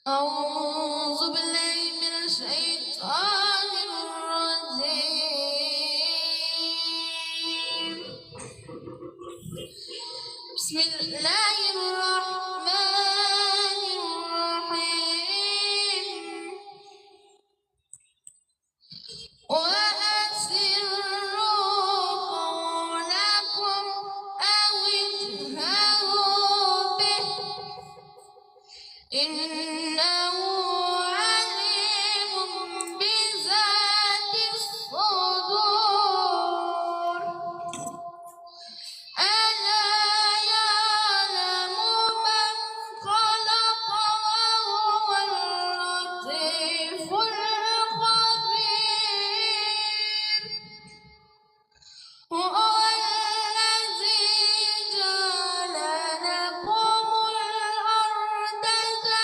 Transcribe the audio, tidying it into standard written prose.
أعوذ بالله من الشيطان الرجيم. بسم الله الرحمن الرحيم. وأسروا قولكم أو اجهروا به